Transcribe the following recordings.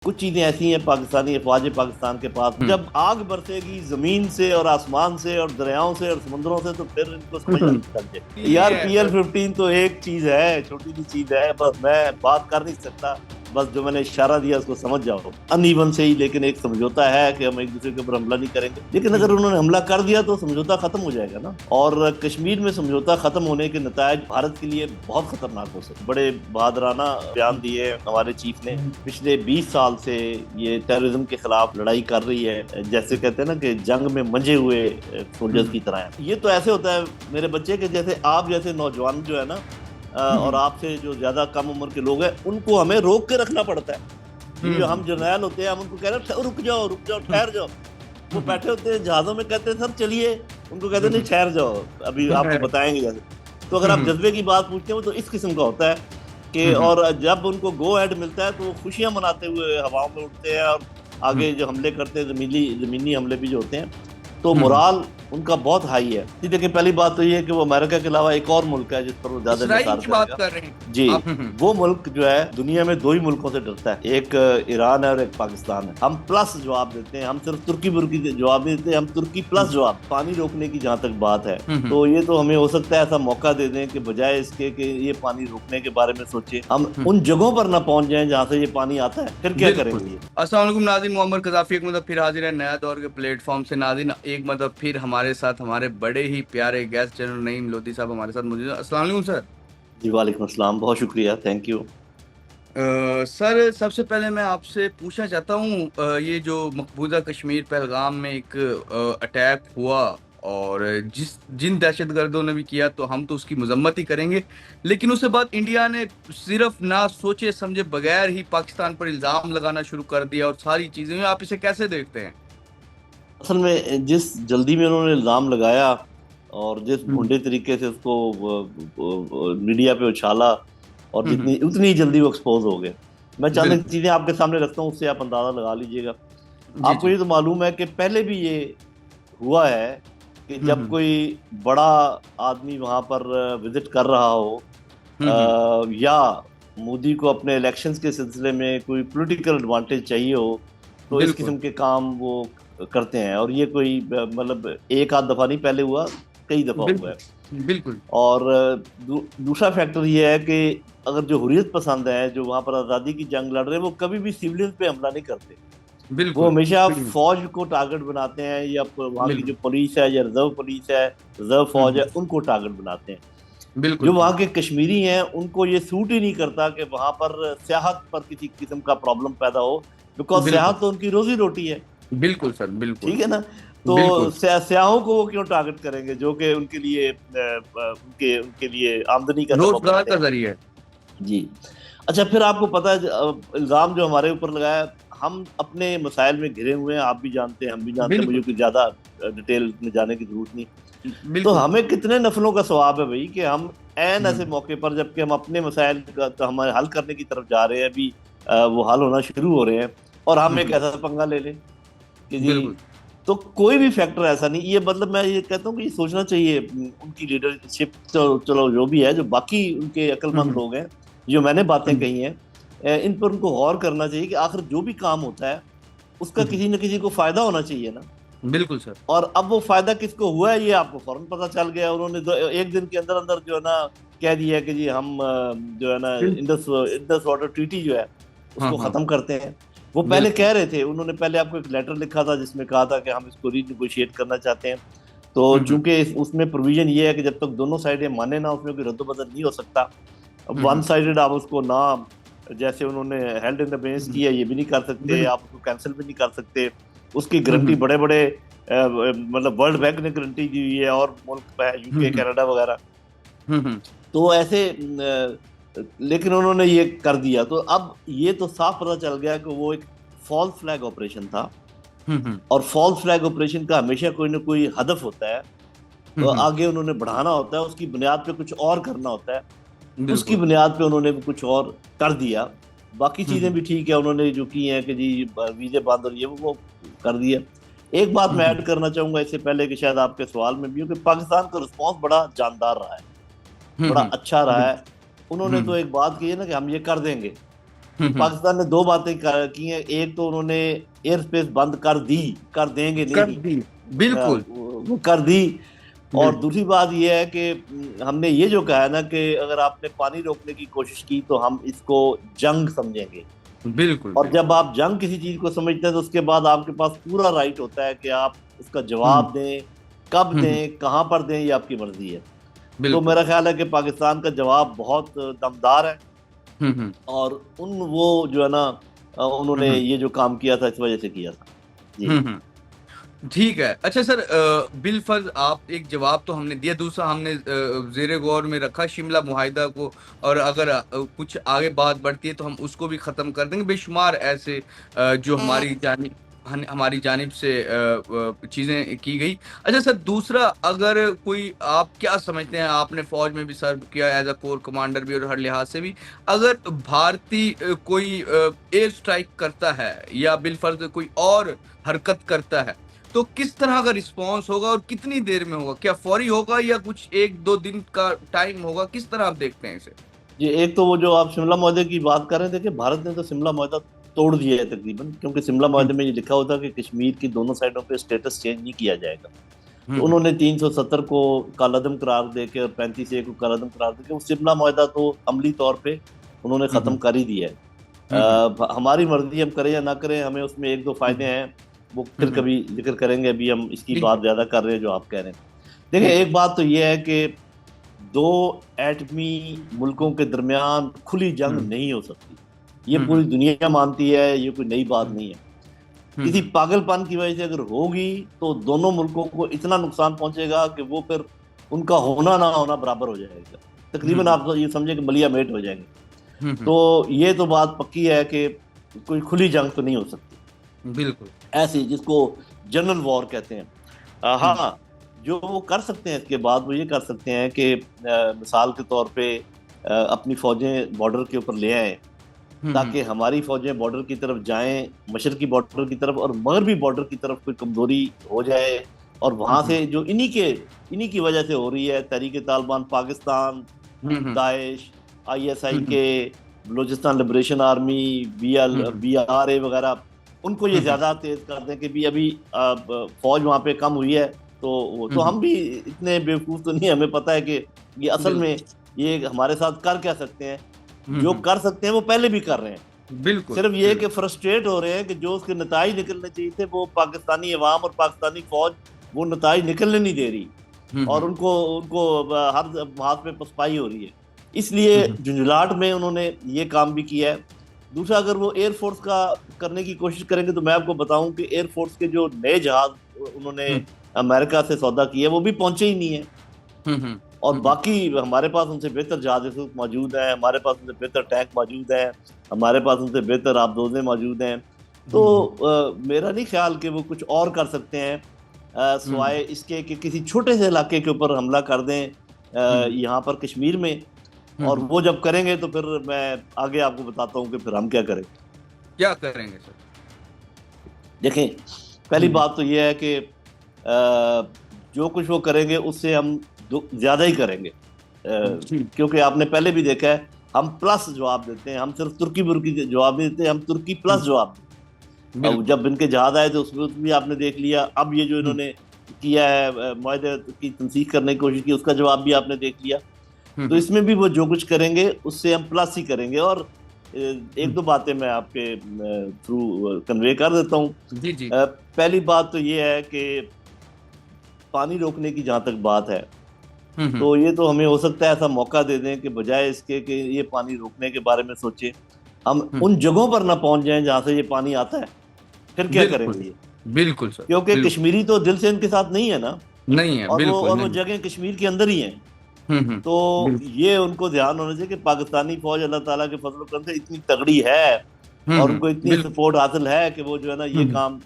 कुछ चीजें ऐसी हैं पाकिस्तानी अफवाज पाकिस्तान के पास, जब आग बरसेगी जमीन से और आसमान से और दरियाओं से और समुद्रों से, तो फिर इनको समझ लग जाए यार ये PL सर। 15 तो एक चीज है, छोटी सी चीज है, बस मैं बात कर नहीं सकता। बस जो मैंने इशारा दिया उसको समझ जाओ, अनइवन से ही, लेकिन एक समझौता है कि हम एक दूसरे के ऊपर हमला नहीं करेंगे। लेकिन अगर उन्होंने हमला कर दिया तो समझौता खत्म हो जाएगा ना, और कश्मीर में समझौता खत्म होने के नतायज भारत के लिए बहुत खतरनाक हो सकते। बड़े बहादुराना बयान दिए हमारे चीफ ने। पिछले 20 साल से ये टेररिज्म के खिलाफ लड़ाई कर रही है, जैसे कहते हैं ना कि जंग में मंजे हुए सोल्जर्स की तरह है। ये तो ऐसे होता है मेरे बच्चे के, जैसे आप जैसे नौजवान जो है ना, और आपसे जो ज्यादा कम उम्र के लोग हैं, उनको हमें रोक के रखना पड़ता है। ये जो हम जर्नैल होते हैं, हम उनको कह रहे हैं रुक जाओ रुक जाओ, ठहर जाओ। वो बैठे होते हैं जहाजों में, कहते हैं सर चलिए, उनको कहते हैं नहीं ठहर जाओ, अभी आपको बताएंगे जैसे। तो अगर आप जज्बे की बात पूछते हो तो इस किस्म का होता है कि, और जब उनको गो हेड मिलता है तो वो खुशियां मनाते हुए हवाओं में उड़ते हैं, और आगे जो हमले करते हैं, जमीनी हमले भी जो होते हैं, तो मोराल उनका बहुत हाई है जी। देखिए, पहली बात तो ये है कि वो अमेरिका के अलावा एक और मुल्क है जिस पर वो ज्यादा इसराइल निसार की बात करेगा कर रहे हैं जी। आप? वो मुल्क जो है दुनिया में दो ही मुल्कों से डरता है, एक ईरान है और एक पाकिस्तान है। हम प्लस जवाब देते हैं, हम सिर्फ तुर्की बुर्की जवाब नहीं देते, हम तुर्की प्लस जवाब। पानी रोकने की जहां तक बात है, तो ये तो हमें हो सकता है ऐसा मौका दे दें कि बजाय इसके कि ये पानी रोकने के बारे में सोचे, हम उन जगहों पर ना पहुंच जाएं जहां से ये पानी आता है। फिर क्या बिल्कुल। करेंगे ये? अस्सलाम वालेकुम नाज़रीन, मोहम्मद कज़ाफ़ी एक मतलब फिर हाजिर है नया दौर के प्लेटफॉर्म से। नाज़रीन, एक मतलब फिर हमारे साथ हमारे बड़े ही प्यारे गेस्ट जनरल नईम लोधी साहब हमारे साथ मौजूद हैं। अस्सलाम वालेकुम सर। जी वालेकुम अस्सलाम, बहुत शुक्रिया, थैंक यू। सर, सबसे पहले मैं आपसे पूछना चाहता हूँ, ये जो मकबूजा कश्मीर पहलगाम में एक अटैक हुआ, और जिन दहशतगर्दों ने भी किया, तो हम तो उसकी मजम्मत ही करेंगे, लेकिन उसके बाद इंडिया ने सिर्फ ना सोचे समझे बगैर ही पाकिस्तान पर इल्जाम लगाना शुरू कर दिया और सारी चीजें। आप इसे कैसे देखते हैं? असल में जिस जल्दी में उन्होंने इल्जाम लगाया और जिस भोंडे तरीके से उसको मीडिया पे उछाला, और हम्म। जितनी उतनी जल्दी वो एक्सपोज हो गए। मैं चंद बिल्कुल। चीजें आपके सामने रखता हूँ, उससे आप अंदाजा लगा लीजिएगा। जी आपको जी। ये तो मालूम है कि पहले भी ये हुआ है कि जब हम्म कोई बड़ा आदमी वहां पर विजिट कर रहा हो, हम्म या मोदी को अपने इलेक्शंस के सिलसिले में कोई पॉलिटिकल एडवांटेज चाहिए हो, तो इस बिल्कुल किस्म के काम वो करते हैं। और ये कोई मतलब एक आध दफा नहीं, पहले हुआ, कई दफा हुआ बिल्कुल है। बिल्कुल और दूसरा फैक्टर ये है कि अगर जो हुर्रियत पसंद है, जो वहां पर आज़ादी की जंग लड़ रहे हैं, वो कभी भी सिविलियंस पे हमला नहीं करते। वो बिल्कुल हमेशा बिल्कुल फौज को टारगेट बनाते हैं, या वहाँ की जो बिल्कुल। पुलिस है, या रिजर्व पुलिस है, रिजर्व फौज है, हम्म। उनको टारगेट बनाते हैं। बिल्कुल जो वहाँ सर। के कश्मीरी हैं उनको ये सूट ही नहीं करता कि वहां पर सियाहत पर किसी किस्म का प्रॉब्लम पैदा हो, बिकॉज बिल्कुल सियाहत तो उनकी रोजी रोटी है। बिल्कुल सर। बिल्कुल ठीक है ना? तो बिल्कुल। स्याहों को वो क्यों टारगेट करेंगे, जो कि उनके लिए उनके उनके लिए आमदनी का सबब रोजगार बनते का हैं। जरिया है। जी। अच्छा, फिर आपको पता है इल्जाम जो हमारे ऊपर लगाया, हम अपने मसाइल में घिरे हुए हैं, आप भी जानते हैं, हम भी जानते हैं, मुझे बिल्कुल कुछ ज्यादा डिटेल में जाने की जरूरत नहीं। तो बिल्कुल हमें कितने नफलों का सवाब है भाई कि हम ऐन ऐसे हम्म मौके पर, जबकि हम अपने मसाइल का तो हमारे हल करने की तरफ जा रहे हैं अभी, वो हल होना शुरू हो रहे हैं, और हम एक हम्म, ऐसा पंगा ले लें कि जी। बिल्कुल। तो कोई भी फैक्टर ऐसा नहीं, ये मतलब मैं ये कहता हूँ कि ये सोचना चाहिए उनकी लीडरशिप, तो चलो जो भी है, जो बाकी उनके अक्लमंद हम्म लोग हैं, जो मैंने बातें हम्म कही हैं, इन पर उनको गौर करना चाहिए कि आखिर जो भी काम होता है उसका हम्म, किसी न किसी को फायदा होना चाहिए ना। बिल्कुल सर। और अब वो फायदा किसको हुआ है ये आपको फौरन पता चल गया। उन्होंने एक दिन के अंदर अंदर जो है ना कह दिया है कि जी हम जो है ना बिल्कुल। इंडस इंडस वाटर ट्रीटी जो है हाँ उसको हाँ। खत्म करते हैं। वो पहले बिल्कुल। कह रहे थे, उन्होंने पहले आपको एक लेटर लिखा था जिसमें कहा था कि हम इसको रीनिगोशिएट करना चाहते हैं। तो हम्म चूंकि उसमें प्रोविजन ये है कि जब तक दोनों साइडें माने ना, उसमें कोई रद्द-बदल नहीं हो सकता। अब वन हम्म साइडेड आप उसको ना, जैसे उन्होंने हेल्ड इन अबेयंस हम्म, किया, ये भी नहीं कर सकते, बिल्कुल। आप उसको कैंसिल भी नहीं कर सकते। उसकी गारंटी हम्म बड़े बड़े मतलब वर्ल्ड बैंक ने गारंटी दी हुई है, और मुल्क है यूके हम्म कनाडा वगैरह। हम्म। तो ऐसे लेकिन उन्होंने ये कर दिया, तो अब ये तो साफ पता चल गया कि वो एक फॉल्स फ्लैग ऑपरेशन था। हम्म, और फॉल्स फ्लैग ऑपरेशन का हमेशा कोई ना कोई हदफ होता है, तो हम्म, आगे उन्होंने बढ़ाना होता है, उसकी बुनियाद पे कुछ और करना होता है। उसकी बिल्कुल। बुनियाद पे उन्होंने कुछ और कर दिया। बाकी चीजें हम्म भी ठीक है, उन्होंने जो की हैं कि जी वीजे बंद और ये वो कर दिया। एक बात मैं हम्म ऐड करना चाहूंगा इससे पहले कि शायद आपके सवाल में भी हो, कि पाकिस्तान का रिस्पॉन्स बड़ा जानदार रहा है, बड़ा अच्छा रहा बिल्कुल। है। उन्होंने तो एक बात की है ना कि हम ये कर देंगे, पाकिस्तान ने दो बातें की हैं। एक तो उन्होंने एयर स्पेस बंद कर दी, कर देंगे कर नहीं, दी, बिल्कुल वो कर दी। और बिल्कुल दूसरी बात ये है कि हमने ये जो कहा है ना कि अगर आपने पानी रोकने की कोशिश की तो हम इसको जंग समझेंगे। बिल्कुल और बिल्कुल। जब आप जंग किसी चीज को समझते हैं तो उसके बाद आपके पास पूरा राइट होता है कि आप उसका हम्म जवाब दें, कब हम्म, दें, कहाँ पर दें, ये आपकी मर्जी है। तो बिल्कुल। मेरा ख्याल है कि पाकिस्तान का जवाब बहुत दमदार है। हम्म। और वो जो है ना, उन्होंने हम्म ये जो काम किया था इस वजह से किया था। जी। हम्म। ठीक है, अच्छा सर, बिलफर्ज आप एक जवाब तो हमने दिया, दूसरा हमने जेर गौर में रखा शिमला मुआहिदा को, और अगर कुछ आगे बात बढ़ती है तो हम उसको भी खत्म कर देंगे। बेशुमार ऐसे जो हमारी जानिब से चीजें की गई। अच्छा सर, दूसरा, अगर कोई, आप क्या समझते हैं, आपने फौज में भी सर्व किया एज अ कोर कमांडर भी और हर लिहाज से भी, अगर भारतीय कोई एयर स्ट्राइक करता है या बिलफर्ज कोई और हरकत करता है, तो किस तरह का रिस्पॉन्स होगा और कितनी देर में होगा? क्या फौरी होगा या कुछ एक दो दिन का टाइम होगा? किस तरह आप देखते हैं इसे? जी, एक तो वो जो आप शिमला मुआहदे की बात कर रहे थे कि भारत ने तो शिमला मुआहदा तोड़ दिया है तकरीबन, क्योंकि शिमला हम्म मुआहदे में ये लिखा होता है कि कश्मीर की दोनों साइडों पे स्टेटस चेंज नहीं किया जाएगा। तो हम्म उन्होंने 370 को कालादम करार देके और 35A को कालादम करार देके वो शिमला मुआहदा तो अमली तौर पे उन्होंने खत्म हम्म कर ही दिया है। हम्म हमारी मर्जी, हम करें या ना करें, हमें उसमें एक दो फायदे हम्म हैं, वो फिर हम्म, कभी जिक्र करेंगे। अभी हम इसकी ठीक बात है, ज्यादा कर रहे हैं जो आप कह रहे हैं। देखिए, ठीक है। एक बात तो ये है कि दो एटमी मुल्कों के दरमियान खुली जंग हम्म नहीं हो सकती। ये हम्म पूरी दुनिया मानती है, ये कोई नई बात हम्म नहीं है। किसी पागलपन की वजह से अगर होगी तो दोनों मुल्कों को इतना नुकसान पहुंचेगा कि वो फिर उनका होना ना होना बराबर हो जाएगा। तकरीबन हम्म आप तो ये समझे कि मलिया मेट हो जाएंगे। हम्म, तो ये तो बात पक्की है कि कोई खुली जंग तो नहीं हो सकती बिल्कुल। ऐसी जिसको जनरल वॉर कहते हैं। हम्म हाँ, जो वो कर सकते हैं इसके बाद वो ये कर सकते हैं कि मिसाल के तौर पे अपनी फौजें बॉर्डर के ऊपर ले आए, हम्म ताकि हमारी फौजें बॉर्डर की तरफ जाएं, मशरकी बॉर्डर की तरफ और मगरबी बॉर्डर की तरफ कोई कमजोरी हो जाए। और वहां हम्म से जो इन्हीं की वजह से हो रही है, तहरीक तालिबान पाकिस्तान, हम्म दाइश, आईएसआई हम्म के, बलूचिस्तान लिबरेशन आर्मी, हम्म BRA वगैरह, उनको ये हम्म ज्यादा तेज कर दें कि भी अभी फौज वहां पे कम हुई है। तो हम्म, हम भी इतने बेवकूफ तो नहीं, हमें पता है कि ये असल में बिल्कुल। ये हमारे साथ कर क्या सकते हैं। जो हम्म, कर सकते हैं वो पहले भी कर रहे हैं। बिल्कुल सिर्फ ये कि बिल्कुल। फ्रस्ट्रेट हो रहे हैं कि जो उसके नताइज निकलने चाहिए थे वो पाकिस्तानी अवाम और पाकिस्तानी फौज वो नताइज निकलने नहीं दे रही। और हम्म उनको उनको हर हाथ में पसपाई हो रही है। इसलिए हम्म झुंझुलाहट में उन्होंने ये काम भी किया है। दूसरा, अगर वो एयरफोर्स का करने की कोशिश करेंगे तो मैं आपको बताऊं कि एयरफोर्स के जो नए जहाज उन्होंने हम्म अमेरिका से सौदा किया वो भी पहुंचे ही नहीं है। हम्म और हम्म बाकी हमारे पास उनसे बेहतर जहाज इस वक्त मौजूद हैं, हमारे पास उनसे बेहतर टैंक मौजूद हैं, हमारे पास उनसे बेहतर आबदोजें मौजूद हैं। तो हम्म मेरा नहीं ख्याल कि वो कुछ और कर सकते हैं हम्म सिवाय इसके कि किसी छोटे से इलाके के ऊपर हमला कर दें, हम्म यहाँ पर कश्मीर में। और हम्म, वो जब करेंगे तो फिर मैं आगे आपको बताता हूँ कि फिर हम क्या करें। क्या करेंगे सर? देखें, पहली हम्म बात तो ये है कि जो कुछ वो करेंगे उससे हम ज्यादा ही करेंगे। हम्म, क्योंकि आपने पहले भी देखा है, हम प्लस जवाब देते हैं, हम सिर्फ तुर्की बुर्की जवाब नहीं देते, हम तुर्की प्लस हम्म, जवाब देते हैं। अब बिल्कुल। जब इनके जहाज आए तो उसमें भी आपने देख लिया। अब ये जो हम्म इन्होंने किया है, मुआहदे की तनसीख करने की कोशिश की, उसका जवाब भी आपने देख लिया। तो हम्म इसमें भी वो जो कुछ करेंगे उससे हम प्लस ही करेंगे। और एक हम्म, दो बातें मैं आपके थ्रू कन्वे कर देता हूँ। जी जी। पहली बात तो ये है कि पानी रोकने की जहाँ तक बात है, हम्म तो ये तो हमें हो सकता है ऐसा मौका दे दें कि बजाय इसके कि ये पानी रोकने के बारे में सोचें, हम हम्म, उन जगहों पर ना पहुंच जाएं जहां से ये पानी आता है। फिर क्या बिल्कुल करेंगे ये? बिल्कुल सर, क्योंकि बिल्कुल। कश्मीरी तो दिल से इनके साथ नहीं है ना। नहीं है, बिल्कुल और वो नहीं। जगह कश्मीर के अंदर ही हैं। तो बिल्कुल। ये उनको ध्यान होना चाहिए कि पाकिस्तानी फौज अल्लाह ताला के फजल करम से इतनी तगड़ी है और उनको इतनी बिल्कुल। सपोर्ट हासिल है कि वो जो है ना ये हम्म काम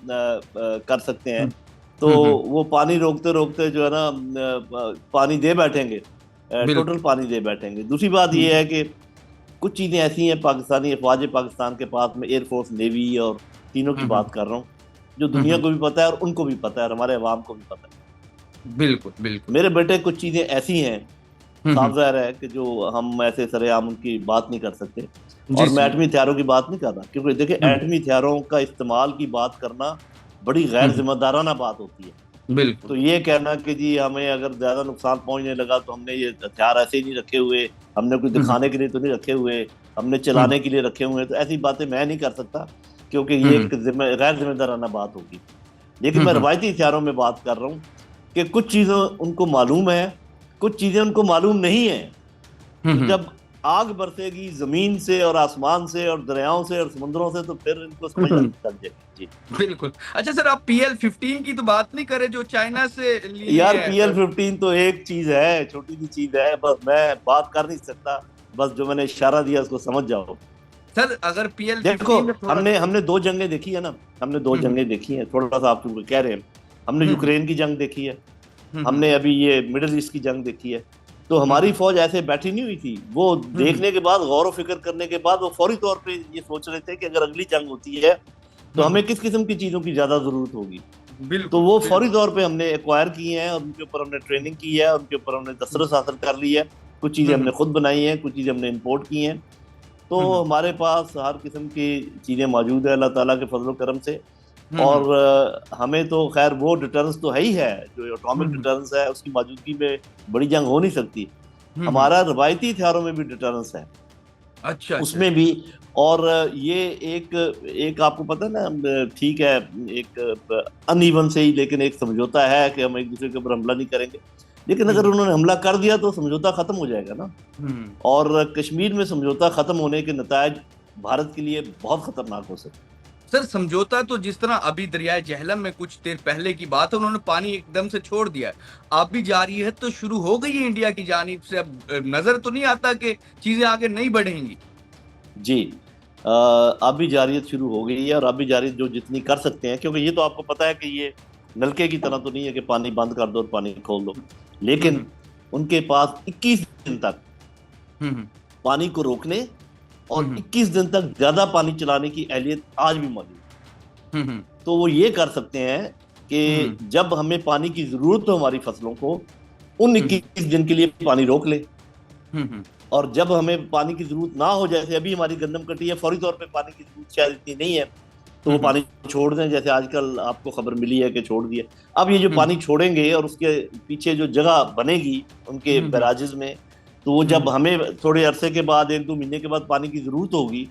कर सकते हैं। हम्म तो हम्म, वो पानी रोकते रोकते जो है ना पानी दे बैठेंगे, टोटल बिल्कुल। पानी दे बैठेंगे। दूसरी बात ये हम्म है कि कुछ चीज़ें ऐसी हैं पाकिस्तानी अफवाज पाकिस्तान के पास में, एयरफोर्स, नेवी और तीनों की हम्म बात कर रहा हूँ, जो दुनिया हम्म, को भी पता है और उनको भी पता है और हमारे अवाम को भी पता है। बिल्कुल बिल्कुल। मेरे बेटे, कुछ चीज़ें ऐसी हैं हम्म। साफ जाहिर है कि जो हम ऐसे सरेआम उनकी बात नहीं कर सकते। जी और मैं जी। एटमी हथियारों की बात नहीं कर रहा, क्योंकि देखिए हम्म एटमी हथियारों का इस्तेमाल की बात करना बड़ी गैर हम्म। जिम्मेदाराना बात होती है। बिल्कुल। तो ये कहना कि जी हमें अगर ज्यादा नुकसान पहुंचने लगा तो हमने ये हथियार ऐसे ही नहीं रखे हुए, हमने कुछ हम्म दिखाने के लिए तो नहीं रखे हुए, हमने हम्म चलाने के लिए रखे हुए हैं, तो ऐसी बातें मैं नहीं कर सकता, क्योंकि ये हम्म एक गैर जिम्मेदाराना बात होगी। लेकिन मैं हम्म रवायती हथियारों में बात कर रहा हूँ कि कुछ चीजें उनको मालूम है, कुछ चीजें उनको मालूम नहीं है। तो हम्म। जब आग बरसेगी जमीन से और आसमान से और दरियाओं से और समुद्रों से, तो फिर इनको समझ लग हम्म। लग जाएगी। जी। बिल्कुल। अच्छा सर, आप PL-15 की तो बात नहीं करें जो चाइना से ली यार है? PL-15 तो एक चीज है, छोटी सी चीज है, बस मैं बात कर नहीं सकता। बस जो मैंने इशारा दिया उसको समझ जाओ। सर अगर देखो, PL-15 में थोड़ा हमने हमने दो जंगें देखी है ना, हमने दो हम्म जंगें देखी हैं, थोड़ा सा आप जो कह रहे हैं। हमने हम्म यूक्रेन की जंग देखी है, हम्म हमने अभी ये मिडिल ईस्ट की जंग देखी है। तो हमारी हम्म फौज ऐसे बैठी नहीं हुई थी, वो हम्म देखने के बाद, गौर व फिक्र करने के बाद, वो फौरी तौर पे ये सोच रहे थे कि अगर अगली जंग होती है तो हमें हम्म। किस किस्म की चीजों की ज्यादा जरूरत होगी। तो बिल्कुल वो फौरी बिल्कुल। तौर पे हमने एक्वायर की हैं, और उनके ऊपर हमने ट्रेनिंग की है, उनके ऊपर हमने दस्तरस हासिल कर ली है। कुछ चीज़ें हमने हम्म खुद बनाई हैं, कुछ चीज़ें हमने इंपोर्ट की हैं। तो हम्म हमारे पास हर किस्म की चीज़ें मौजूद है अल्लाह ताला के फजल करम से। हम्म और हमें तो खैर वो डिटरेंस तो है ही है, जो एटॉमिक हम्म डिटरेंस है उसकी मौजूदगी में बड़ी जंग हो नहीं सकती। हम्म। हमारा रवायती हथियारों में भी डिटरेंस है, अच्छा अच्छा उसमें अच्छा। भी। और ये एक एक आपको पता है ना, ठीक है, एक अनइवन से ही, लेकिन एक समझौता है कि हम एक दूसरे के ऊपर हमला नहीं करेंगे। लेकिन अगर हम्म उन्होंने हमला कर दिया तो समझौता खत्म हो जाएगा ना। हम्म। और कश्मीर में समझौता खत्म होने के नतायज भारत के लिए बहुत खतरनाक हो सकते सर समझौता तो जिस तरह अभी दरियाए जहलम में कुछ देर पहले की बात है, उन्होंने पानी एकदम से छोड़ दिया है, अब भी जारी है तो शुरू हो गई है इंडिया की जानिब से। अब नजर तो नहीं आता कि चीजें आगे नहीं बढ़ेंगी? हैं। जी। अब भी जारियत शुरू हो गई है, और अब भी जारियत जो जितनी कर सकते हैं, क्योंकि ये तो आपको पता है कि ये नलके की तरह तो नहीं है कि पानी बंद कर दो और पानी खोल दो। लेकिन हम्म उनके पास 21 दिन तक हम्म पानी को रोकने और हम्म 21 दिन तक ज्यादा पानी चलाने की एहलियत आज भी मौजूद है। हम्म तो वो ये कर सकते हैं हम्म कि जब हमें पानी की जरूरत हो हमारी फसलों को, उन हम्म 21 दिन के लिए पानी रोक ले। हम्म और जब हमें पानी की जरूरत ना हो, जैसे अभी हमारी गंदम कटी है, फौरी तौर पे पानी की जरूरत शायद इतनी नहीं है, तो वो हम्म पानी छोड़ दें, जैसे आजकल आपको खबर मिली है कि छोड़ दिया। अब ये जो हम्म पानी छोड़ेंगे और उसके पीछे जो जगह बनेगी उनके हम्म बैराजेस में, तो वो जब हम्म हमें थोड़े अरसे के बाद, एक दो महीने के बाद पानी की जरूरत होगी,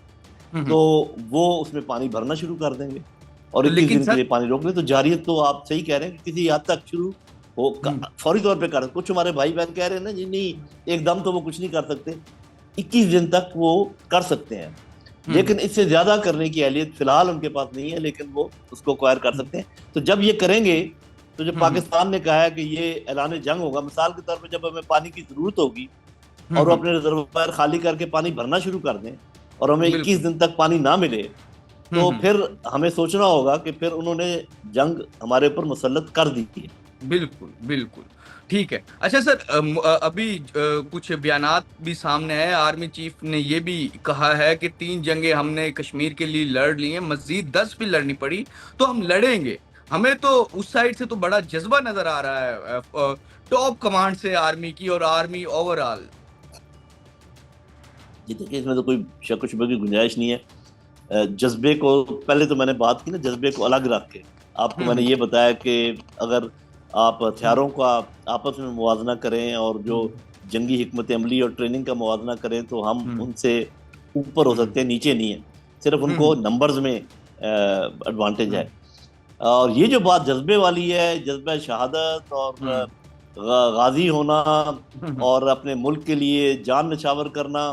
हम्म। तो वो उसमें पानी भरना शुरू कर देंगे। और तो 21 लेकिन दिन के सर लिए पानी रोक ले, तो जारियत तो आप सही कह रहे हैं कि किसी हद तक शुरू हो, हम्म फौरी तौर पे कर। कुछ हमारे भाई बहन कह रहे हैं ना जी नहीं, एकदम तो वो कुछ नहीं कर सकते, 21 दिन तक वो कर सकते हैं। हम्म लेकिन इससे ज्यादा करने की एहलियत फिलहाल उनके पास नहीं है, लेकिन वो उसको क्वायर कर सकते हैं। तो जब ये करेंगे, तो जब हम्म पाकिस्तान ने कहा है कि ये ऐलान जंग होगा, मिसाल के तौर पर जब हमें पानी की जरूरत होगी और वो हम्म। अपने रिजर्वायर खाली करके पानी भरना शुरू कर दें, और हमें 21 बिल्कुल। दिन तक पानी ना मिले, तो हम्म। फिर हमें सोचना होगा कि फिर उन्होंने जंग हमारे ऊपर मुसल्लत कर दी है। बिल्कुल बिल्कुल। ठीक है। अच्छा सर, अभी कुछ बयानात भी सामने है, आर्मी चीफ ने ये भी कहा है कि 3 जंगें हमने कश्मीर के लिए लड़ ली हैं, मजीद 10 भी लड़नी पड़ी तो हम लड़ेंगे। हमें तो उस साइड से तो बड़ा जज्बा नजर आ रहा है, टॉप कमांड से आर्मी की और आर्मी ओवरऑल। जी देखिए, इसमें तो कोई शक शुबे की गुंजाइश नहीं है। जज्बे को, पहले तो मैंने बात की ना, जज्बे को अलग रख के आपको मैंने हम्म ये बताया कि अगर आप हम्म हथियारों का आपस में मुवाजना करें और जो हम्म जंगी हिकमत अमली और ट्रेनिंग का मुवाजना करें, तो हम हम्म उनसे ऊपर हो हम्म सकते हैं, नीचे नहीं है। सिर्फ उनको हम्म नंबर्स में एडवांटेज है। हम्म और ये जो बात जज्बे वाली है, जज्बा शहादत और हम्म गाजी होना हम्म और अपने मुल्क के लिए जान निछावर करना,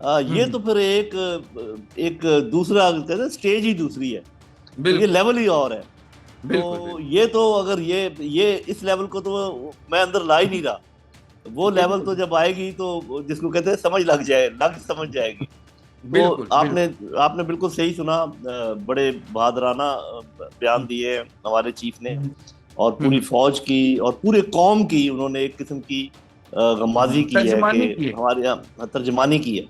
ये हम्म। तो फिर एक दूसरा कहते हैं, स्टेज ही दूसरी है। तो ये बिल्कुल लेवल ही और है। बिल्कुल तो बिल्कुल ये तो अगर ये इस लेवल को तो मैं अंदर ला ही नहीं रहा। वो लेवल तो बिल्कुल जब आएगी तो जिसको कहते हैं समझ लग जाए, लग समझ जाएगी। तो बिल्कुल आपने बिल्कुल। आपने बिल्कुल सही सुना, बड़े बहादुराना बयान दिए हमारे चीफ ने। और पूरी हम्म। फौज की और पूरे कौम की उन्होंने एक किस्म की गमाजी की है कि तर्जमानी की है। हमारे यहाँ तर्जमानी की है।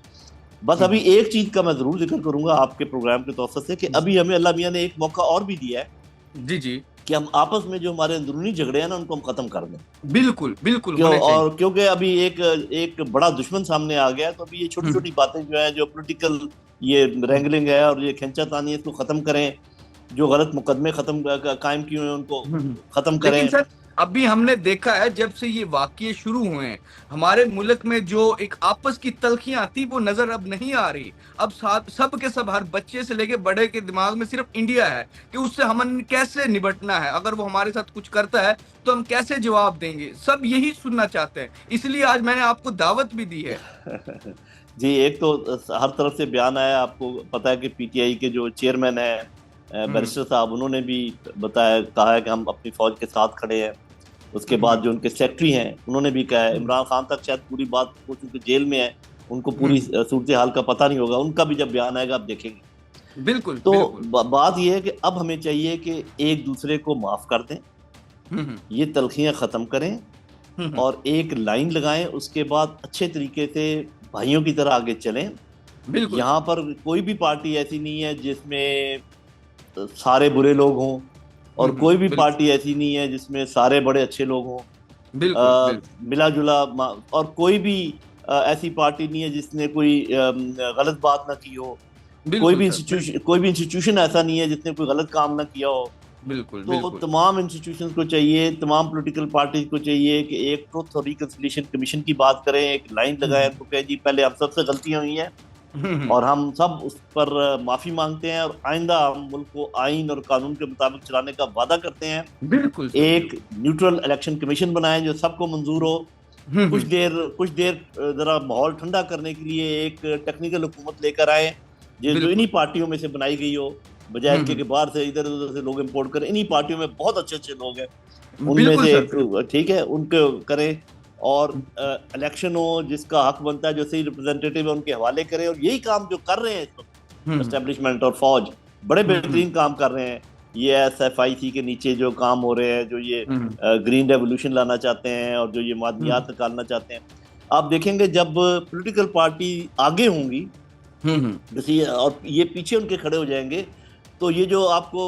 बस अभी हम्म एक चीज का मैं जरूर जिक्र करूंगा आपके प्रोग्राम के तौर से, कि अभी हमें अल्लाह मियाँ ने एक मौका और भी दिया है। जी जी। कि हम आपस में जो हमारे अंदरूनी झगड़े हैं ना उनको हम खत्म कर दें। बिल्कुल बिल्कुल क्यों? होने चाहिए। और क्योंकि अभी एक एक बड़ा दुश्मन सामने आ गया है, तो अभी ये छोटी हम्म छोटी बातें जो है, जो पॉलिटिकल ये रैंगलिंग है और ये खींचातानी है, इसको खत्म करें। जो गलत मुकदमे कायम किए हुए हैं उनको हम्म। खत्म लेकिन करें। सर अभी हमने देखा है जब से ये वाकये शुरू हुए हैं हमारे मुल्क में जो एक आपस की तल्खियां थी वो नजर अब नहीं आ रही। अब सब के सब हर बच्चे से लेके बड़े के दिमाग में सिर्फ इंडिया है कि उससे हमन कैसे निपटना है, अगर वो हमारे साथ कुछ करता है तो हम कैसे जवाब देंगे, सब यही सुनना चाहते हैं। इसलिए आज मैंने आपको दावत भी दी है। जी, एक तो हर तरफ से बयान आया। आपको पता है कि पीटीआई के जो चेयरमैन है हम्म बैरिस्टर साहब, उन्होंने भी बताया, कहा है कि हम अपनी फौज के साथ खड़े हैं। उसके हम्म बाद जो उनके सेक्रेटरी हैं उन्होंने भी कहा है। इमरान खान तक शायद पूरी बात, वो चूंकि जेल में है, उनको पूरी हम्म। सूरत हाल का पता नहीं होगा। उनका भी जब बयान आएगा आप देखेंगे। बिल्कुल तो बिल्कुल। बात यह है कि अब हमें चाहिए कि एक दूसरे को माफ कर दें, हम्म ये तलखियां खत्म करें हम्म। और एक लाइन लगाएं। उसके बाद अच्छे तरीके से भाइयों की तरह आगे चलें। बिल्कुल यहाँ सर। पर कोई भी पार्टी ऐसी नहीं है जिसमें सारे बुरे लोग हों, और कोई भी बिल्कुल पार्टी ऐसी नहीं है जिसमें सारे बड़े अच्छे लोग हों। बिल्कुल बिल्कुल मिला जुला और कोई भी ऐसी पार्टी नहीं है जिसने कोई गलत बात ना की हो। बिल्कुल सर। बिल्कुल कोई भी इंस्टीट्यूशन ऐसा नहीं है जिसने कोई गलत काम ना किया हो। बिल्कुल तो बिल्कुल। तमाम इंस्टीट्यूशंस को चाहिए, तमाम पॉलिटिकल पार्टीज को चाहिए कि एक ट्रुथ और रिकंसिलिएशन कमीशन की बात करें, एक लाइन लगाएं, हम्म उनको कहें जी पहले हम सबसे गलतियां हुई हैं हम्म। और हम सब उस पर माफी मांगते हैं, और आइंदा हम मुल्क को आइन और कानून के मुताबिक चलाने का वादा करते हैं। बिल्कुल सर एक बिल्कुल। न्यूट्रल इलेक्शन कमीशन बनाएं जो सबको मंजूर हो। हम्म। कुछ देर जरा माहौल ठंडा करने के लिए एक टेक्निकल हुकूमत लेकर आए, जो इन्हीं बिल्कुल। पार्टियों में से बनाई गई हो, बजाय इसके कि हम्म। बाहर से इधर उधर से लोग इंपोर्ट करें। इन्हीं पार्टियों में बहुत अच्छे अच्छे लोग हैं, उनमें बिल्कुल से सर एक, बिल्कुल। ठीक है, उनको करें। और इलेक्शन हो, जिसका हक बनता है, जो सही रिप्रेजेंटेटिव है उनके हवाले करें। और यही काम जो कर रहे हैं इस वक्त हम्म एस्टेब्लिशमेंट और फौज, बड़े हम्म बेहतरीन काम कर रहे हैं। ये SFIC के नीचे जो काम हो रहे हैं, जो ये हम्म ग्रीन रेवोल्यूशन लाना चाहते हैं और जो ये हम्म मादनियात निकालना चाहते हैं, आप देखेंगे जब पॉलिटिकल पार्टी आगे होंगी, हम्म। जैसे और ये पीछे उनके खड़े हो जाएंगे, तो ये जो आपको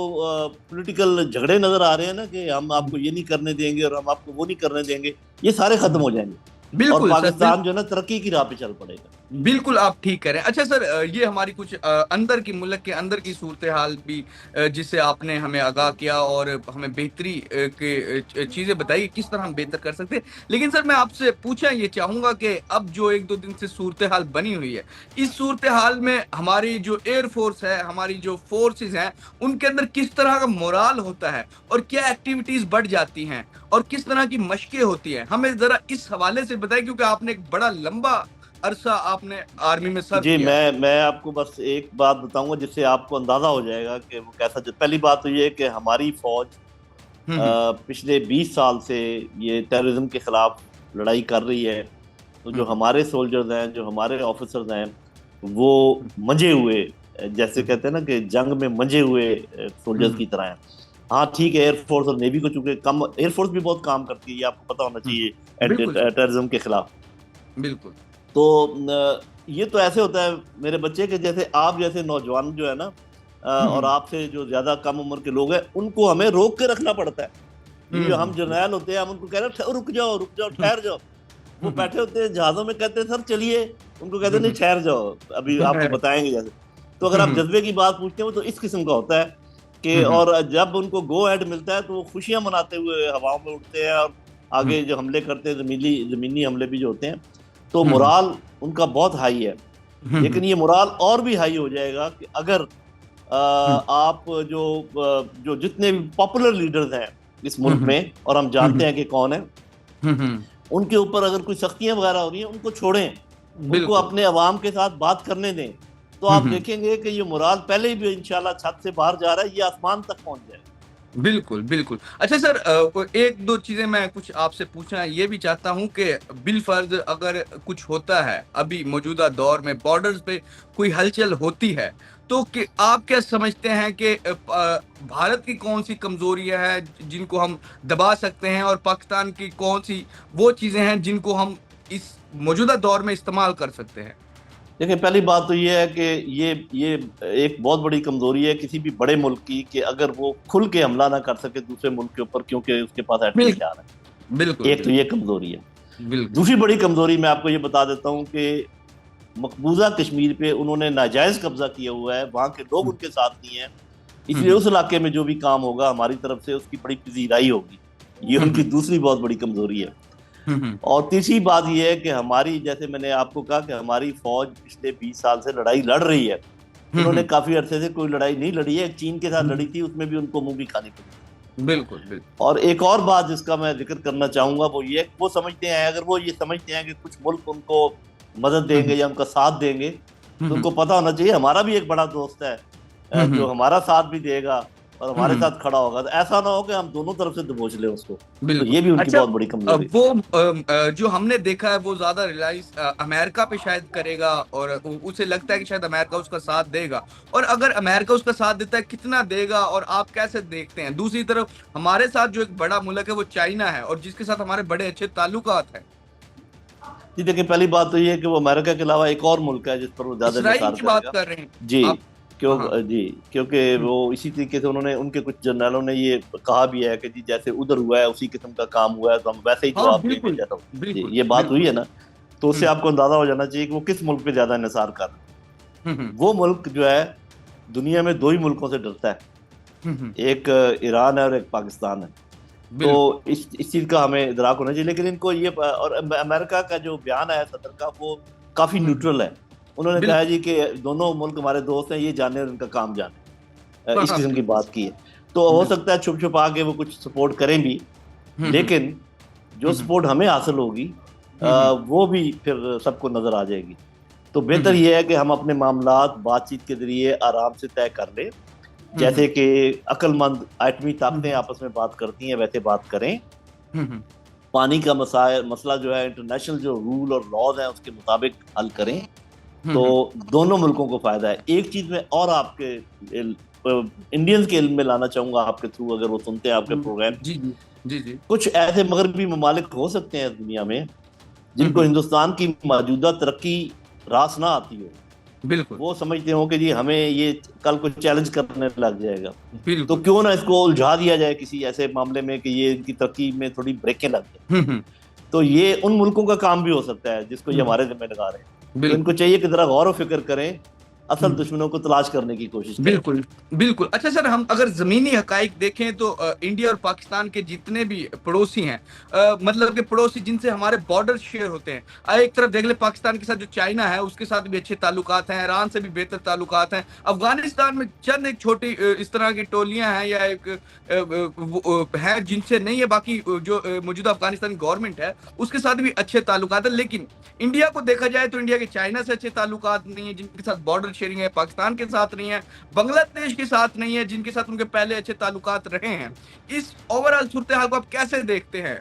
पॉलिटिकल झगड़े नजर आ रहे हैं ना, कि हम आपको ये नहीं करने देंगे और हम आपको वो नहीं करने देंगे, ये सारे खत्म हो जाएंगे और बिल्कुल सर पाकिस्तान जो है ना तरक्की की राह पे चल पड़ेगा। बिल्कुल आप ठीक कह रहे हैं। अच्छा सर ये हमारी कुछ अंदर की मुल्क के अंदर की सूरत हाल भी जिससे आपने हमें आगाह किया और हमें बेहतरी के चीजें बताई किस तरह हम बेहतर कर सकते हैं। लेकिन सर मैं आपसे पूछना ये चाहूंगा कि अब जो एक दो दिन से सूरत हाल बनी हुई है, इस सूरत हाल में हमारी जो एयरफोर्स है, हमारी जो फोर्सेस हैं, उनके अंदर किस तरह का मोराल होता है और क्या एक्टिविटीज बढ़ जाती हैं और किस तरह की मशकें होती हैं, हमें जरा इस हवाले से बताएं क्योंकि आपने एक बड़ा लंबा अरसा आपने आर्मी में सर्व जी, किया है। मैं आपको बस एक बात बताऊंगा जिससे आपको अंदाजा हो जाएगा कि वो कैसा। पहली बात तो ये है कि हमारी फौज हम्म पिछले 20 साल से ये टेररिज्म के खिलाफ लड़ाई कर रही है। तो जो हम्म हमारे सोल्जर्स हैं, जो हमारे ऑफिसर्स हैं, वो मंजे हुए, जैसे हम्म कहते हैं ना कि जंग में मंजे हुए सोल्जर्स हम्म की तरह हैं। हाँ ठीक है, एयरफोर्स और नेवी को चूंकि कम, एयरफोर्स भी बहुत काम करती है, ये आपको पता होना चाहिए एंटी बिल्कुल सर टेररिज्म के खिलाफ। बिल्कुल। तो ये तो ऐसे होता है मेरे बच्चे के, जैसे आप जैसे नौजवान जो है ना, और हम्म आपसे जो ज्यादा कम उम्र के लोग हैं, उनको हमें रोक के रखना पड़ता है। ये जो हम हम्म जर्नैल होते हैं, हम उनको कह रहे हैं रुक जाओ, ठहर जाओ। वो बैठे होते हैं जहाजों में, कहते हैं सर चलिए, उनको कहते हैं नहीं ठहर जाओ, अभी आपको बताएंगे जैसे। तो अगर आप जज्बे की बात पूछते हैं, वो तो इस किस्म का होता है कि, और जब उनको गो हेड मिलता है तो वो खुशियां मनाते हुए हवाओं में उड़ते हैं और आगे जो हमले करते हैं, जमीनी हमले भी जो होते हैं, तो मोराल उनका बहुत हाई है। लेकिन ये मोराल और भी हाई हो जाएगा कि अगर आप जो जितने भी पॉपुलर लीडर्स हैं इस मुल्क में, और हम जानते हैं कि कौन है, उनके ऊपर अगर कोई सख्तियां वगैरह हो रही हैं, उनको छोड़ें, उनको बिल्कुल। अपने अवाम के साथ बात करने दें। तो आप देखेंगे कि ये मोराल पहले ही भी इंशाल्लाह छत से बाहर जा रहा है, ये आसमान तक पहुंच जाएगा। बिल्कुल बिल्कुल। अच्छा सर एक दो चीजें मैं कुछ आपसे पूछना ये भी चाहता हूं कि बिलफर्ज अगर कुछ होता है अभी मौजूदा दौर में बॉर्डर्स पे कोई हलचल होती है तो कि आप क्या समझते हैं कि भारत की कौन सी कमजोरियां हैं जिनको हम दबा सकते हैं और पाकिस्तान की कौन सी वो चीजें हैं जिनको हम इस मौजूदा दौर में इस्तेमाल कर सकते हैं। देखिए, पहली बात तो ये है कि ये एक बहुत बड़ी कमजोरी है किसी भी बड़े मुल्क की, कि अगर वो खुल के हमला ना कर सके दूसरे मुल्क के ऊपर, क्योंकि उसके पास एटमी बिल्कुल हथियार बिल्कुल है। एक तो बिल्कुल ये कमजोरी है। बिल्कुल। दूसरी बड़ी कमजोरी मैं आपको ये बता देता हूँ कि मकबूजा कश्मीर पे उन्होंने नाजायज कब्जा किया हुआ है, वहां के लोग हम्म उनके साथ नहीं है। इसलिए हम्म उस इलाके में जो भी काम होगा हमारी तरफ से उसकी बड़ी पजीराई होगी। ये उनकी हम्म दूसरी बहुत बड़ी कमजोरी है। हम्म और तीसरी बात यह है कि हमारी, जैसे मैंने आपको कहा कि हमारी फौज पिछले 20 साल से लड़ाई लड़ रही है। उन्होंने हम्म काफी अरसे से कोई लड़ाई नहीं लड़ी है, चीन के साथ लड़ी हम्म, थी, उसमें भी उनको मुंह की खानी पड़ी। बिल्कुल बिल्कुल। और एक और बात जिसका मैं जिक्र करना चाहूंगा वो ये, वो समझते हैं, अगर वो ये समझते हैं कि कुछ मुल्क उनको मदद देंगे हम्म या उनका साथ देंगे, तो हम्म उनको पता होना चाहिए हमारा भी एक बड़ा दोस्त है जो हम्म हमारा साथ भी देगा और हमारे हम्म, साथ खड़ा होगा। तो ऐसा ना हो कि हम दोनों तरफ से दबोच लें उसको। तो बिल्कुल। ये भी उनकी अच्छा, बहुत बड़ी कमजोरी है। वो जो हमने देखा है वो ज्यादा रिलाइज अमेरिका पे शायद करेगा, और उसे लगता है कि शायद अमेरिका उसका साथ देगा। और अगर अमेरिका उसका साथ देता है, कितना देगा और आप कैसे देखते हैं? दूसरी तरफ हमारे साथ जो एक बड़ा मुल्क है वो चाइना है, और जिसके साथ हमारे बड़े अच्छे ताल्लुकात हैं। जी देखिए, पहली बात तो ये है कि वो अमेरिका के अलावा एक और मुल्क है जिस पर वो ज्यादा इसराइल निसार की बात करेगा। कर रहे हैं जी। आप? हाँ। जी, क्योंकि हम्म, वो इसी तरीके से उन्होंने, उनके कुछ जनरलों ने ये कहा भी है कि जी जैसे उधर हुआ है उसी किस्म का काम हुआ है तो हम वैसे ही हाँ जवाब देंगे बिल्कुल जैसा। जी, बिल्कुल ये बात हुई बिल्कुल। है ना। तो उससे हम्म आपको अंदाजा हो जाना चाहिए कि वो किस मुल्क पे ज्यादा निसार कर रहे हम्म हैं। वो मुल्क जो है, दुनिया में दो ही मुल्कों से डरता है, हम्म, एक ईरान है और एक पाकिस्तान है। तो बिल्कुल। इस चीज का हमें इदराक होना चाहिए। लेकिन इनको ये, और अमेरिका का जो बयान है सदर का, वो काफी हम्म, न्यूट्रल है। उन्होंने कहा है बिल्कुल। जी कि दोनों मुल्क हमारे दोस्त हैं, ये जाने और इनका काम जाने, हाँ इस हाँ किस्म की बिल्कुल बात की है। तो हो बिल्कुल। सकता है छुप छुपा के वो कुछ सपोर्ट करें भी, हम्म लेकिन जो हम्म सपोर्ट हमें हासिल होगी हम्म वो भी फिर सबको नजर आ जाएगी। तो बेहतर हम्म यह है कि हम अपने मामलात बातचीत के जरिए आराम से तय कर लें। हम्म जैसे कि अक्लमंद एटमी ताकतें हम्म आपस में बात करती हैं वैसे बात करें। हम्म पानी का मसला जो है, इंटरनेशनल जो रूल और लॉज हैं उसके मुताबिक हल करें। तो हम्म, दोनों मुल्कों को फायदा है। एक चीज में और आपके इंडियंस के इल्म में लाना चाहूंगा आपके थ्रू, अगर वो सुनते हैं आपके प्रोग्राम। जी जी जी जी। कुछ ऐसे मगरबी ममालिक हो सकते हैं इस दुनिया में जिनको हम्म, हिंदुस्तान की मौजूदा तरक्की रास ना आती हो। बिल्कुल वो समझते हो कि जी हमें ये कल को चैलेंज करने लग जाएगा, तो बिल्कुल। क्यों ना इसको उलझा दिया जाए किसी ऐसे मामले में कि ये इनकी तरक्की में थोड़ी ब्रेकें लग जाए। हम्म, तो ये उन मुल्कों का काम भी हो सकता है जिसको ये हम्म, हमारे जिम्मे लगा रहे हैं। तो इनको बिल्कुल। चाहिए कि जरा गौर व फिक्र करें, असल हम्म, दुश्मनों को तलाश करने की कोशिश करें। बिल्कुल बिल्कुल। अच्छा सर, हम अगर जमीनी हकाइक देखें तो इंडिया और पाकिस्तान के जितने भी पड़ोसी हैं, मतलब कि पड़ोसी जिनसे हमारे बॉर्डर शेयर होते हैं, एक तरफ देख ले पाकिस्तान के साथ जो चाइना है उसके साथ भी अच्छे ताल्लुकात हैं, ईरान से भी बेहतर ताल्लुकात हैं, अफगानिस्तान में चंद एक छोटी इस तरह की टोलियां हैं या एक है जिनसे नहीं है, बाकी जो मौजूदा अफगानिस्तान गवर्नमेंट है उसके साथ भी अच्छे ताल्लुकात है। लेकिन इंडिया को देखा जाए तो इंडिया के चाइना से अच्छे ताल्लुकात नहीं है जिनके साथ बॉर्डर शेयरिंग है, पाकिस्तान के साथ नहीं है, बांग्लादेश के साथ नहीं है जिनके साथ उनके पहले अच्छे ताल्लुकात रहे हैं। इस ओवरऑल सूरत हाल को आप कैसे देखते हैं?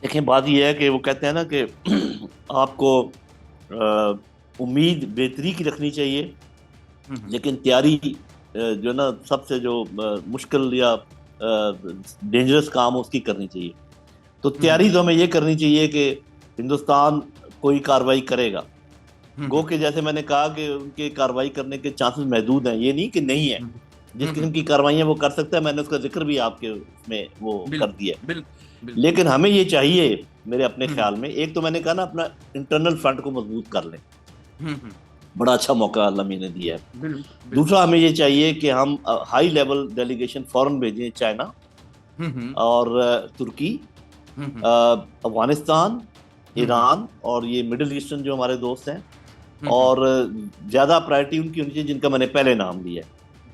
देखें, बात यह है कि वो कहते हैं ना कि आपको उम्मीद बेहतरी की रखनी चाहिए, हम्म लेकिन तैयारी जो ना सबसे जो मुश्किल या डेंजरस काम है उसकी करनी चाहिए। तो हम्म तैयारी तो हमें ये करनी चाहिए कि हिंदुस्तान कोई कार्रवाई करेगा। गो हम्म के जैसे मैंने कहा कि उनके कार्रवाई करने के चांसेस महदूद हैं, ये नहीं कि नहीं है। हम्म जिस किस्म हम्म, की कार्रवाइयाँ वो कर सकता है, मैंने उसका जिक्र भी आपके उसमें वो कर बिल्कुल दिया। बिल्कुल बिल्कुल। लेकिन हमें ये चाहिए, मेरे अपने हम्म ख्याल में, एक तो मैंने कहा ना अपना इंटरनल फ्रंट को मजबूत कर लें। हम्म, बड़ा अच्छा मौका अल्लाह ने दिया है। बिल्कुल बिल्कुल। दूसरा, हमें ये चाहिए कि हम हाई लेवल डेलीगेशन फौरन भेजें, चाइना हम्म और तुर्की, हम्म अफगानिस्तान, हम्म ईरान और ये मिडिल ईस्टर्न जो हमारे दोस्त हैं। हम्म, और ज़्यादा प्रायोरिटी उनकी होनी चाहिए जिनका मैंने पहले नाम लिया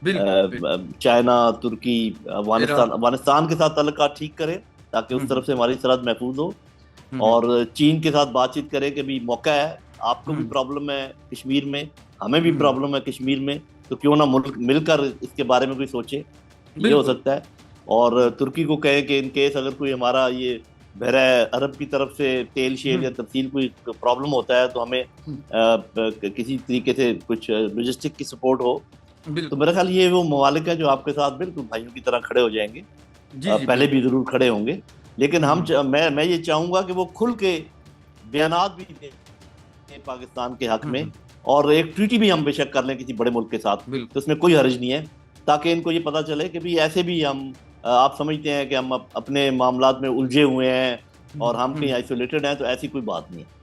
बिल्कुल बिल्कुल। है। चाइना, तुर्की, अफगानिस्तान। ईरान। अफगानिस्तान के साथ ताल्लुकात ठीक करें ताकि उस तरफ हम्म से हमारी सरहद महफूज हो। हम्म और चीन के साथ बातचीत करें कि भी मौका है, आपको भी हम्म, प्रॉब्लम है कश्मीर में, हमें भी हम्म, प्रॉब्लम है कश्मीर में, तो क्यों ना मुल्क मिलकर इसके बारे में कोई सोचे। ये हो बिल्कुल। सकता है। और तुर्की को कहें कि इन केस अगर कोई हमारा ये बहरा अरब की तरफ से तेल शेल या हम्म तफसील कोई प्रॉब्लम होता है तो हमें हम्म, किसी तरीके से कुछ लॉजिस्टिक की सपोर्ट हो। तो बिल्कुल। मेरा ख्याल ये वो ममालिक है जो आपके साथ बिल्कुल भाइयों की तरह खड़े हो जाएंगे। जी जी पहले भी बिल्कुल। जरूर खड़े होंगे, लेकिन हम्म मैं ये चाहूंगा कि वो खुल के बयानात भी दें पाकिस्तान के हक में, हम्म, और एक ट्रीटी भी हम बेशक कर लें किसी बड़े मुल्क के साथ, बिल्कुल। तो उसमें कोई हर्ज नहीं है, ताकि इनको ये पता चले कि भी ऐसे भी हम आप समझते हैं कि हम अपने मामलात में उलझे हुए हैं और हम कहीं हम्म, आइसोलेटेड हैं, तो ऐसी कोई बात नहीं है।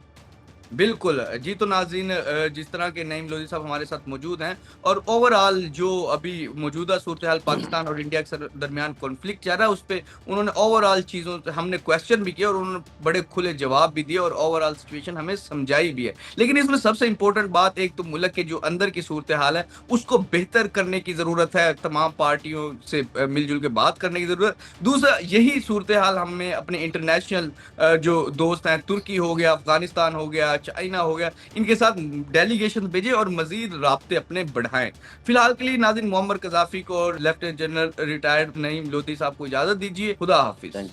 बिल्कुल जी। तो नाज़रीन, जिस तरह के नईम लोधी साहब हमारे साथ मौजूद हैं, और ओवरऑल जो अभी मौजूदा सूरत हाल पाकिस्तान और इंडिया के दरमियान कॉन्फ्लिक्ट चल रहा है, उस पर उन्होंने ओवरऑल चीज़ों हमने क्वेश्चन भी किया और उन्होंने बड़े खुले जवाब भी दिए और ओवरऑल सिचुएशन हमें समझाई भी है। लेकिन इसमें सबसे इंपॉर्टेंट बात, एक तो मुल्क के जो अंदर की सूरत हाल है उसको बेहतर करने की ज़रूरत है, तमाम पार्टियों से मिलजुल के बात करने की ज़रूरत। दूसरा, यही सूरत हाल हमें अपने इंटरनेशनल जो दोस्त हैं, तुर्की हो गया, अफगानिस्तान हो गया, चाइना हो गया, इनके साथ डेलीगेशन भेजे और मजीद राब्ते अपने बढ़ाएं। फिलहाल के लिए नाज़रीन, मोहम्मद कज़ाफ़ी को और lieutenant general retired Naeem Lodhi साहब को इजाजत दीजिए। खुदा हाफिज।